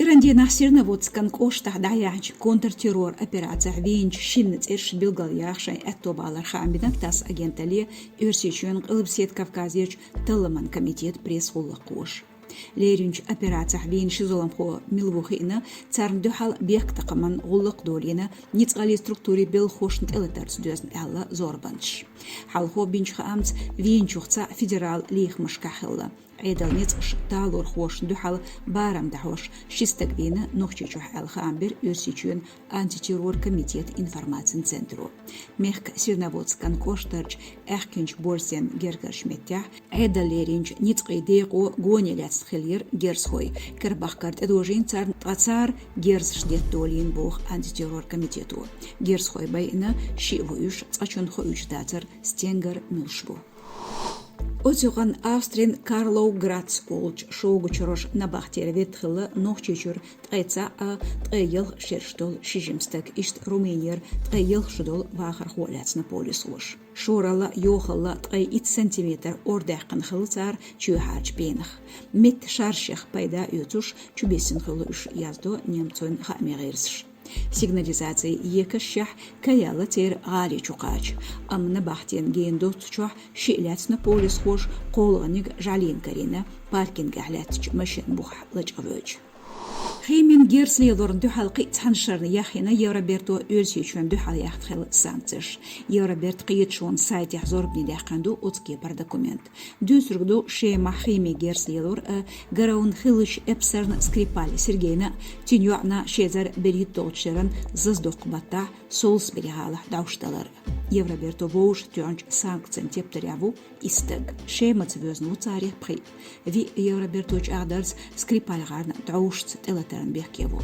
أخيرا نحسرنا واتسكن كوشتح دعياج كونتر операция винч شلنت إرش بلغالياخ شاي أتو بالر خامبنا تاس أجنتالية إرسيشون قلبسيت كافكازيج تلمن كميتيت بريس غلقوش ليرينج операция вин شزولم خو ملوخينا تارن دوحال بيك تقمن غلق دولينا نيتغالي ستруктури بيل خوشنت إلتارس دوزن ألا زوربانش حال خو بينش خامت وين شوختا فيدرال ليخ مشكاخلا عيدل نيتش تالور خوش دوحال بارم دحوش شستقبينا نوخشيشوح الخامبر يرسيشون антитеррор комитет информацион центру. Мехк сирнаводскан коштарч эхкинч борсен гергершметтях عيدل ليرينج نيتقي ديقو гонеляц خلير герсхой кербахкарт эдожин цар тацар герс шдет долин бог антитеррор комитету. Герсхой байна шивуюш цачун хоюч датер стенгер милшбу. Оцюган Австрин Карлоу Грац Олч шоугучрош на бахтер ветхла нохчичур тайца тайел шерштол шижимстак ист Румыниер тайел шудол вахар холяц на полюслуш. Шорала йохала тай 1 сантиметр ордахкан хылцар чухач бенах. Мет шарших пайда ютуш чубесин хылыш яздо немцон хамерерсш. Сигнализация екашях каяла тер гали чукач. Амна бахтен гендо тчух шиляц на полис хош колганик жалин карина паркинг ахлятч машин бух лачавыч. خيمين جيرسلي ضرن دو حلقي تحنشر يخينا يورابيرتو يرسي شون دو حل يختخل سانتش يورابيرت قيت شون سايت يحزور بني داخندو اوتكي بر دوكومنت دو سرغدو شيما خيمي جيرسلي ضر غراون خلش ابسرن سكريبالي سرجينا تينيوعنا شيزر بريت دوتشرن ززدوق باتا سولس بريحالة داوشتالر يورابيرتو بوش تيونج سانكتسن تيبتريافو استغ شيما تفوزنو تاريخ بخي في يورابيرتوش اغدرز سكريبالي غارنا دعوشت تلترن بيحكيبو